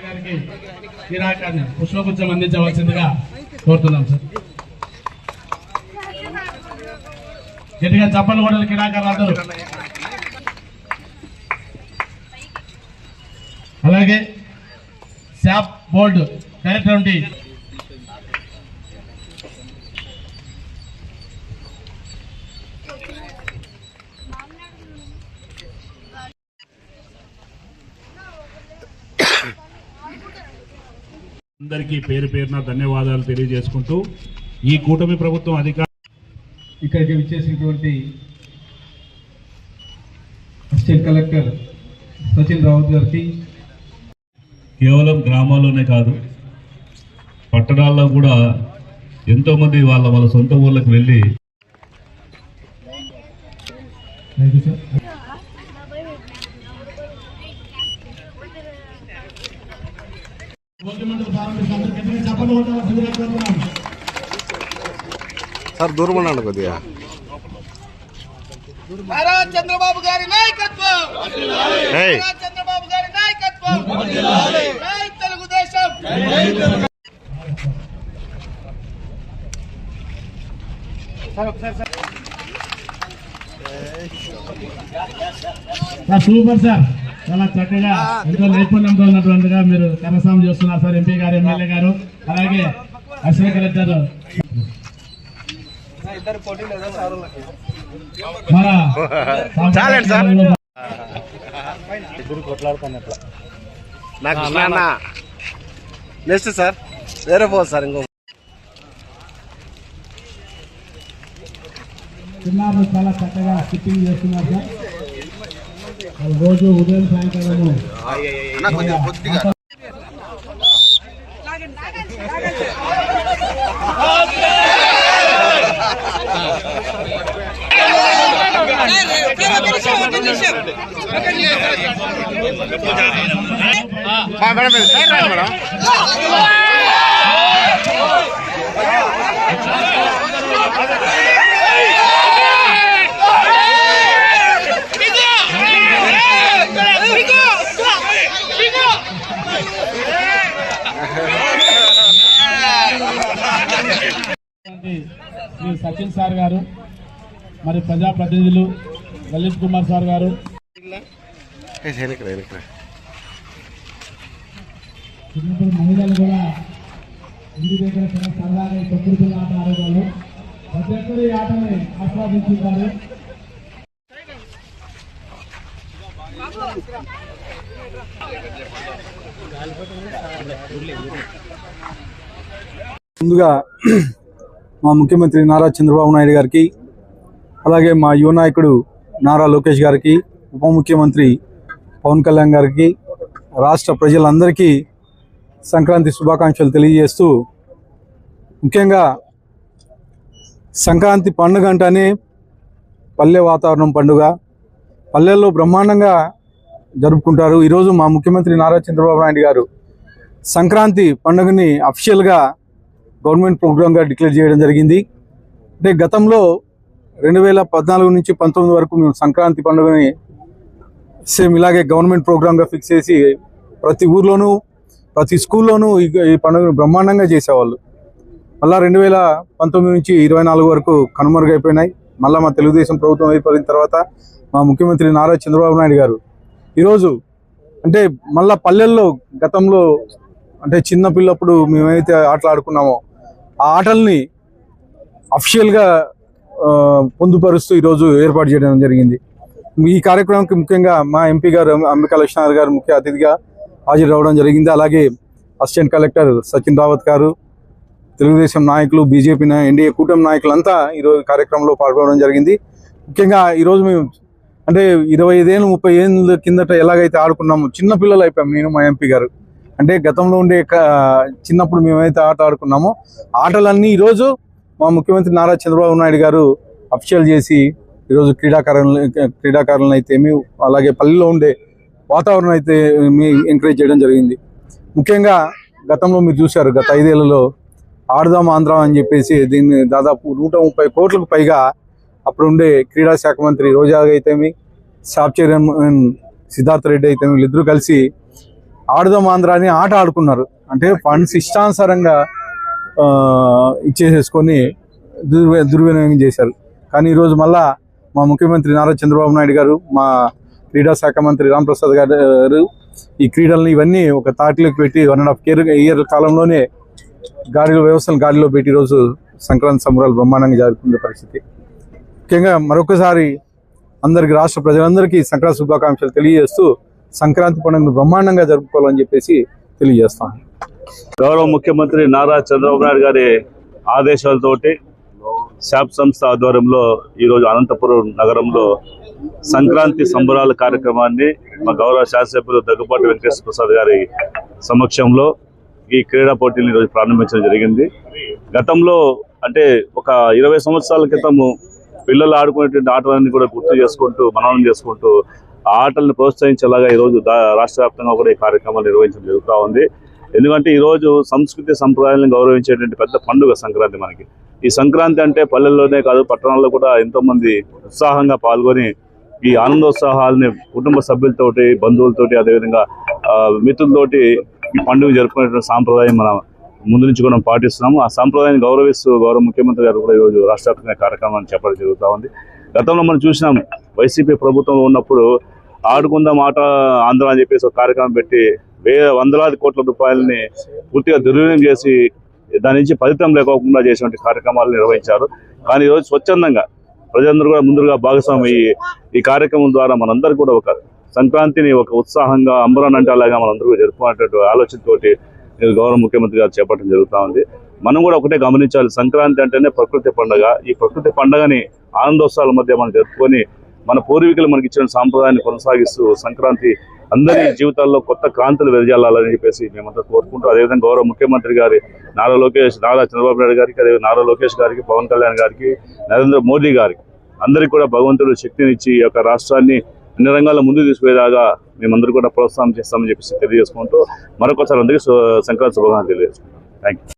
గారికి క్రీడాకారుని పుష్పగుచ్చం అందించవలసిందిగా కోరుతున్నాం సార్. గట్టిగా చప్పలు కూడా క్రీడాకారులు అందరూ. అలాగే శాప్ బోర్డు డైరెక్టర్ నుండి అందరికీ పేరు పేరున ధన్యవాదాలు తెలియజేసుకుంటూ ఈ కూటమి ప్రభుత్వం ఇక్కడికి విచ్చేసినటువంటి అసిస్టెంట్ కలెక్టర్ సచిన్ రావత్ గారికి, కేవలం గ్రామాల్లోనే కాదు పట్టణాల్లో కూడా ఎంతోమంది వాళ్ళ సొంత ఊళ్ళకి వెళ్ళి సార్ దూరం ఉండండి కొద్దిగా. చంద్రబాబు గారి నాయకత్వం, చంద్రబాబు గారి నాయకత్వం, తెలుగుదేశం. సూపర్ సార్, చాలా చక్కగా ఎంతో నైపుణ్యంతో ఉన్నటువంటిగా మీరు కనసాం చేస్తున్నారు సార్. ఎంపీ గారు, ఎమ్మెల్యే గారు, అలాగే అసిస్టెంట్ కలెక్టర్ నెక్స్ట్ సార్ వేరే పోదు సార్. ఇంకో చిన్నారు చాలా చక్కగా ఫిట్టింగ్ చేస్తున్నారు సార్. రోజు ఉదయం సాయంకాలము శ్రీ సచిన్ సార్ గారు, మరి ప్రజాప్రతినిధులు లలిత్ కుమార్ సార్ గారు, చిన్నప్పుడు మహిళలు కూడా ఇంటి దగ్గర చాలా సరదాగా తొక్కుడు ఆట ఆడేవాళ్ళు. ప్రతి ఒక్కరు ఈ ఆటని ఆస్వాదించుతారు. ముందుగా మా ముఖ్యమంత్రి నారా చంద్రబాబు నాయుడు గారికి, అలాగే మా యువ నాయకుడు నారా లోకేష్ గారికి, ఉప ముఖ్యమంత్రి పవన్ కళ్యాణ్ గారికి, రాష్ట్ర ప్రజలందరికీ సంక్రాంతి శుభాకాంక్షలు తెలియజేస్తూ, ముఖ్యంగా సంక్రాంతి పండుగ అంటేనే పల్లె వాతావరణం పండుగ, పల్లెల్లో బ్రహ్మాండంగా జరుపుకుంటారు. ఈరోజు మా ముఖ్యమంత్రి నారా చంద్రబాబు నాయుడు గారు సంక్రాంతి పండుగని అఫీషియల్గా గవర్నమెంట్ ప్రోగ్రామ్గా డిక్లేర్ చేయడం జరిగింది. అంటే గతంలో 2014 నుంచి 19 వరకు మేము సంక్రాంతి పండుగని సేమ్ ఇలాగే గవర్నమెంట్ ప్రోగ్రామ్గా ఫిక్స్ చేసి ప్రతి ఊర్లోనూ ప్రతి స్కూల్లోనూ ఈ పండుగను బ్రహ్మాండంగా చేసేవాళ్ళు. మళ్ళీ 2019 నుంచి 24 వరకు కనుమరుగైపోయినాయి. మళ్ళీ మా తెలుగుదేశం ప్రభుత్వం ఏర్పడిన తర్వాత మా ముఖ్యమంత్రి నారా చంద్రబాబు నాయుడు గారు ఈరోజు అంటే మళ్ళీ పల్లెల్లో గతంలో అంటే చిన్నపిల్లప్పుడు మేమైతే ఆటలు ఆడుకున్నామో ఆ ఆటల్ని అఫీషియల్గా పొందుపరుస్తూ ఈరోజు ఏర్పాటు చేయడం జరిగింది. ఈ కార్యక్రమానికి ముఖ్యంగా మా ఎంపీ గారు అంబికా లక్ష్మణ్ గారు ముఖ్య అతిథిగా హాజరు రావడం జరిగింది. అలాగే అసిస్టెంట్ కలెక్టర్ సచిన్ రావత్ గారు, తెలుగుదేశం నాయకులు, బీజేపీ ఎన్డీఏ కూటమి నాయకులంతా ఈరోజు కార్యక్రమంలో పాల్గొనడం జరిగింది. ముఖ్యంగా ఈరోజు మేము అంటే 25 ఏళ్ళు 30 ఏళ్ళ కిందట ఎలాగైతే ఆడుకున్నాము, చిన్నపిల్లలు అయిపోయాం నేను మా ఎంపీ గారు. అంటే గతంలో ఉండే చిన్నప్పుడు మేమైతే ఆట ఆడుకున్నామో ఆటలన్నీ ఈరోజు మా ముఖ్యమంత్రి నారా చంద్రబాబు నాయుడు గారు అఫీషియల్ చేసి ఈరోజు క్రీడాకారులను అయితేమి, అలాగే పల్లెలో ఉండే వాతావరణం అయితే ఎంకరేజ్ చేయడం జరిగింది. ముఖ్యంగా గతంలో మీరు చూశారు, గత 5 ఏళ్లలో ఆడుదాం ఆంధ్ర అని చెప్పేసి దీన్ని దాదాపు 130 కోట్లకు పైగా అప్పుడుండే క్రీడా శాఖ మంత్రి రోజా అయితేమి, సాఫ్ చైర్మన్ సిద్ధార్థ రెడ్డి అయితేమి వీళ్ళిద్దరూ కలిసి ఆడుదాం ఆంధ్ర అని ఆట ఆడుకున్నారు. అంటే ఫండ్స్ ఇష్టానుసారంగా ఇచ్చేసేసుకొని దుర్వినియోగం చేశారు. కానీ ఈరోజు మళ్ళా మా ముఖ్యమంత్రి నారా చంద్రబాబు నాయుడు గారు, మా క్రీడా శాఖ మంత్రి రాంప్రసాద్ గారు ఈ క్రీడలను ఇవన్నీ ఒక తాటిలోకి పెట్టి 1.5 ఇయర్ కాలంలోనే వ్యవస్థను గాడిలో పెట్టి ఈరోజు సంక్రాంతి సంబరాలు బ్రహ్మాండంగా జరుపుకునే పరిస్థితి. ముఖ్యంగా మరొకసారి అందరికి, రాష్ట్ర ప్రజలందరికీ సంక్రాంతి శుభాకాంక్షలు తెలియజేస్తూ సంక్రాంతి పండుగను బ్రహ్మాండంగా జరుపుకోవాలని చెప్పేసి తెలియజేస్తాను. గౌరవ ముఖ్యమంత్రి నారా చంద్రబాబు నాయుడు గారి ఆదేశాలతోటి శాప్ సంస్థ ఆధ్వర్యంలో ఈరోజు అనంతపురం నగరంలో సంక్రాంతి సంబరాల కార్యక్రమాన్ని మా గౌరవ శాసనసభ్యులు దగ్గుబాటి వెంకటేశ్వర ప్రసాద్ గారి సమక్షంలో ఈ క్రీడా పోటీలను ఈరోజు ప్రారంభించడం జరిగింది. గతంలో అంటే ఒక 20 సంవత్సరాల క్రితము పిల్లలు ఆడుకునేటువంటి ఆటలన్నీ కూడా గుర్తు చేసుకుంటూ, మననం చేసుకుంటూ ఆ ఆటలను ప్రోత్సహించేలాగా ఈరోజు రాష్ట్ర వ్యాప్తంగా కూడా ఈ కార్యక్రమాలు నిర్వహించడం జరుగుతూ ఉంది. ఎందుకంటే ఈరోజు సంస్కృతి సంప్రదాయాలను గౌరవించేటువంటి పెద్ద పండుగ సంక్రాంతి. మనకి ఈ సంక్రాంతి అంటే పల్లెల్లోనే కాదు, పట్టణాల్లో కూడా ఎంతోమంది ఉత్సాహంగా పాల్గొని ఈ ఆనందోత్సాహాలని కుటుంబ సభ్యులతోటి, బంధువులతోటి, అదేవిధంగా మిత్రులతోటి ఈ పండుగ జరుపుకునేటువంటి సాంప్రదాయం మనం ముందు నుంచి కూడా పాటిస్తున్నాము. ఆ సాంప్రదాయాన్ని గౌరవిస్తూ గౌరవ ముఖ్యమంత్రి గారు కూడా ఈరోజు రాష్ట్ర వ్యాప్తంగా కార్యక్రమాన్ని చెప్పడం జరుగుతూ ఉంది. గతంలో మనం చూసినాం, వైసీపీ ప్రభుత్వంలో ఉన్నప్పుడు ఆడుకుందాం ఆట ఆంధ్ర అని చెప్పేసి ఒక కార్యక్రమం పెట్టి వందలాది కోట్ల రూపాయలని పూర్తిగా దుర్వినియోగం చేసి దాని నుంచి ఫలితం లేకోకుండా చేసినటువంటి కార్యక్రమాలు నిర్వహించారు. కానీ ఈరోజు స్వచ్ఛందంగా ప్రజలందరూ కూడా ముందుగా భాగస్వామి ఈ కార్యక్రమం ద్వారా మనందరూ కూడా ఒక సంక్రాంతిని ఒక ఉత్సాహంగా అంబరానంటే అలాగా మనందరూ జరుపుకునేటువంటి ఆలోచనతోటి గౌరవ ముఖ్యమంత్రి గారు చేపట్టడం జరుగుతూ ఉంది. మనం కూడా ఒకటే గమనించాలి, సంక్రాంతి అంటేనే ప్రకృతి పండుగ. ఈ ప్రకృతి పండుగని ఆనందోత్సవాల మధ్య మనం జరుపుకొని మన పూర్వీకులు మనకి ఇచ్చిన సాంప్రదాయాన్ని కొనసాగిస్తూ సంక్రాంతి అందరి జీవితాల్లో కొత్త క్రాంతులు వెదజల్లాలని చెప్పేసి మేమంతా కోరుకుంటూ, అదేవిధంగా గౌరవ ముఖ్యమంత్రి గారి నారా చంద్రబాబు నాయుడు గారికి, అదే నారా లోకేష్ గారికి, పవన్ కళ్యాణ్ గారికి, నరేంద్ర మోదీ గారికి అందరికీ కూడా భగవంతుడు శక్తినిచ్చి ఈ యొక్క రాష్ట్రాన్ని అన్ని రంగాల్లో ముందుకు తీసుకుపోయేలాగా మేమందరూ కూడా ప్రోత్సాహం చేస్తామని చెప్పేసి తెలియజేసుకుంటూ మరొకసారి అందరికీ సంక్రాంతి శుభాకాంక్షలు తెలియజేసుకుంటాం. Thank you.